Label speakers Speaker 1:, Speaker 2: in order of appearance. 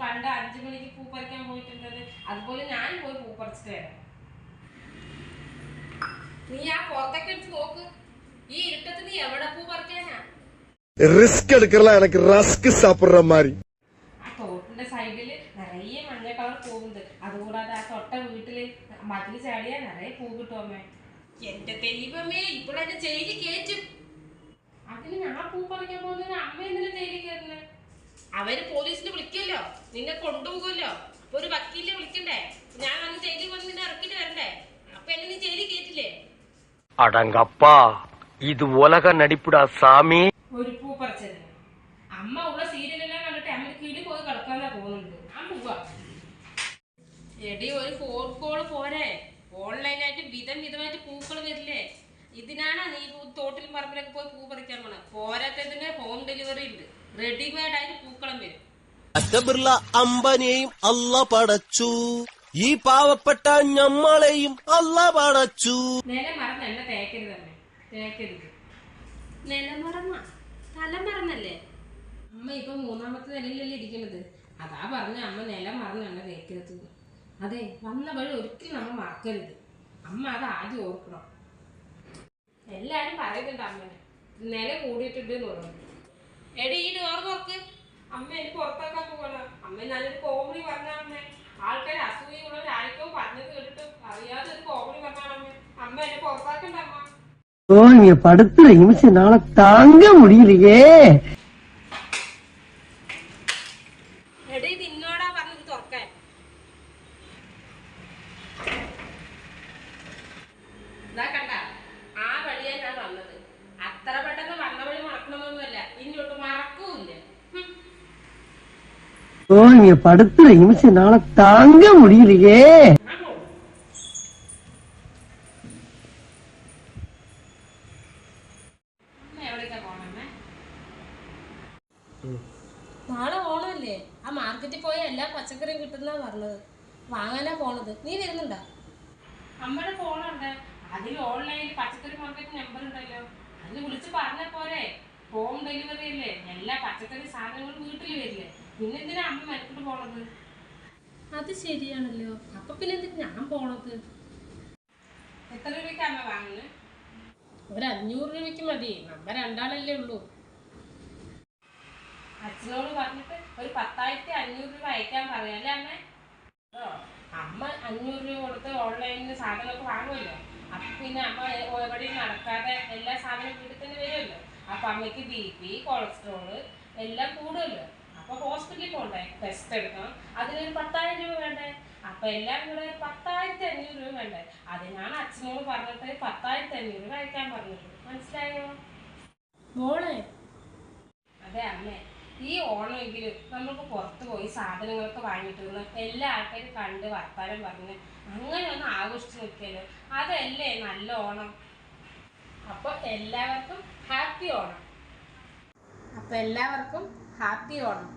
Speaker 1: പണ്ട് 5 മണിക്ക് പൂ പറിക്കാൻ പോയിട്ടുണ്ടത്. അതുപോലെ ഞാൻ പോയി പൂ പറിച്ചിട്ട് വരാം. നീ ആ പുറത്തൊക്കെ എടുത്ത് നോക്ക്. ഈ ഇരുട്ടത്ത് നീ എവിടെ പൂ പറിക്കാനാ?
Speaker 2: റിസ്ക് എടുക്കല എനിക്ക് റസ്ക് സാപ്പിടുற മാതിരി.
Speaker 1: ആ തോട്ടിന്റെ സൈഡില് നിറയെ മഞ്ഞ കളർ പൂവുണ്ട്. അതുകൂടാതെ ആ തൊട്ട വീട്ടില് മതിൽ ചാടിയാ നിറയെ പൂ കിട്ടും അമ്മേ. എന്റെ ദൈവമേ, ഇപ്പോഴെന്നെ ജയിലിൽ കയറ്റും. അതിന് ഞാൻ പൂ പറിക്കാൻ പോകുന്നതിന് അമ്മ എന്തിനാ ജയിലിൽ കയറുന്നത്? അവര് പോലീസിനെ വിളിക്കുമല്ലോ, നിന്നെ കൊണ്ടുപോകുമല്ലോ. അപ്പൊ ഒരു വക്കീലിനെ വിളിക്കണ്ടേ? ഞാൻ വന്ന് ജയിലിൽ വന്ന് നിന്നെ ഇറക്കിട്ട് വരണ്ടേ? അപ്പൊ എന്നെ നീ ജയിലിൽ കയറ്റില്ലേ?
Speaker 3: അടങ്കപ്പാ, ഇത് ഉലക നടിപ്പിടാ സാമി.
Speaker 1: ഒരു പൂ പറിച്ചത് അമ്മ ഉള്ള സീരിയലെല്ലാം കണ്ടിട്ട് അമ്മ കിളി പോയി കിടക്കാന്നാ തോന്നുന്നുണ്ട്. ഞാൻ പോവാ. എടി, ഒരു ഫോൺ കോള് പോരെ? ഓൺലൈനായിട്ട് വിധമായിട്ട് പൂക്കൾ വരില്ലേ? ഇതിനാണ് നീ തോട്ടിൽ പറമ്പിലൊക്കെ പോയി പൂ പറിക്കാൻ പോണ? പോരാത്തതിന് ഹോം ഡെലിവറി ഉണ്ട്. റെഡിമെയ്ഡ് ആയിട്ട് പൂക്കളം വരും.
Speaker 4: അറ്റബിർല അമ്പനെയും അല്ല പടച്ചു, ഈ പാവപ്പെട്ട ഞമ്മളെയും അല്ല പടച്ചു.
Speaker 1: നിലം മറന്ന് എന്നെ തേക്കരുത് തന്നെ, തേക്കരുത്. നിലം മറന്ന തല മറന്നല്ലേ? അമ്മ ഇപ്പൊ 3ാമത്തെ നിലയിലല്ലേ ഇരിക്കുന്നത്. അതാ പറഞ്ഞ അമ്മ നിലം മറന്ന് എന്നെ തേക്കരുത്. അതെ, വന്ന വഴി ഒരിക്കലും നമ്മൾ മറക്കരുത്. അമ്മ അത് ആദ്യം ഓർക്കണം. എല്ലാരും പറയുന്നുണ്ട് അമ്മനെ നില കൂടിയിട്ടുണ്ട് എന്ന് പറഞ്ഞു. എടി, ഈ ഡോർ നോക്ക്. അമ്മ എനിക്ക് പുറത്താക്കാൻ പോകണം. അമ്മ നല്ലൊരു കോമഡി പറഞ്ഞാണമ്മേ. ആൾക്കാർ അസൂയുള്ളവർ ആർക്കോ പറഞ്ഞത് കേട്ടിട്ട് അറിയാതെ ഒരു കോമഡി പറഞ്ഞാണമ്മേ. അമ്മ എന്നെ പുറത്താക്കണ്ട അമ്മ.
Speaker 5: ஓ, நீங்க படுத்துற நிமிஷம்னால தாங்க முடியலையே.
Speaker 1: എടി, നിന്നോടാ പറഞ്ഞത് തുറക്കാൻ. ഇതാ കണ്ട, ആ വഴിയാ ഞാൻ വന്നത്. അത്ര പെട്ടെന്ന് വന്ന വഴി മറക്കണമെന്നൊന്നുമല്ല, ഇങ്ങോട്ട് മറക്കൂല്ല.
Speaker 5: ஓ, நீங்க படுத்துற நிமிஷம்னால தாங்க முடியலையே. നാളെ ഓണമല്ലേ? ആ മാർക്കറ്റിൽ പോയ എല്ലാ പച്ചക്കറിയും കിട്ടുന്ന പറഞ്ഞത്. വാങ്ങാനാ പോണത്. നീ വരുന്നുണ്ടോ? അമ്മയുടെ ഫോണുണ്ട്. അതിൽ ഓൺലൈനിൽ പച്ചക്കറി മാർക്കറ്റ് നമ്പർ ഉണ്ടല്ലോ. അതിന് വിളിച്ച് പറഞ്ഞ പോരെ? ഹോം ഡെലിവറി അല്ലേ? എല്ലാ പച്ചക്കറി സാധനങ്ങളും വീട്ടിൽ വരില്ലേ? പിന്നെ എന്തിനാ അമ്മ മെനക്കിട്ട് പോണത്? അത് ശരിയാണല്ലോ. അപ്പൊ പിന്നെ എന്തിനാ ഞാൻ പോണത്? എത്ര രൂപയ്ക്ക് അമ്മ വാങ്ങുന്നത്? ഒരു 500 രൂപയ്ക്ക് മതി. നമ്മ 2 ആളല്ലേ ഉള്ളൂ. അച്ഛനോട് പറഞ്ഞിട്ട് ഒരു 10,500 രൂപ അയക്കാൻ പറയാല്ലേ അമ്മേ? അമ്മ 500 രൂപ കൊടുത്ത് ഓൺലൈനിൽ സാധനമൊക്കെ വാങ്ങുമല്ലോ. അപ്പൊ പിന്നെ അമ്മ എവിടെയും നടക്കാതെ എല്ലാ സാധനവും വീട്ടിൽ തന്നെ വരുമല്ലോ. അപ്പൊ അമ്മയ്ക്ക് BP, കൊളസ്ട്രോള് എല്ലാം കൂടുമല്ലോ. അപ്പൊ ഹോസ്പിറ്റലിൽ പോകണ്ടേ? ടെസ്റ്റ് എടുക്കണം. അതിനൊരു 10,000 രൂപ വേണ്ടേ? അപ്പൊ എല്ലാം കൂടെ 10,500 രൂപ വേണ്ടേ? അതിനാണ് അച്ഛനോട് പറഞ്ഞിട്ട് 10,500 രൂപ അയക്കാൻ പറഞ്ഞത്. മനസ്സിലായോ മോളെ? അതെ അമ്മേ, ഈ ഓണമെങ്കിലും നമുക്ക് പുറത്ത് പോയി സാധനങ്ങളൊക്കെ വാങ്ങിയിട്ട് വന്ന് എല്ലാ ആൾക്കാരും കണ്ട് വർത്താനം പറഞ്ഞ് അങ്ങനെ ഒന്ന് ആഘോഷിച്ച് നിൽക്കല്ലോ. അതല്ലേ നല്ല ഓണം. അപ്പൊ എല്ലാവർക്കും ഹാപ്പി ഓണം.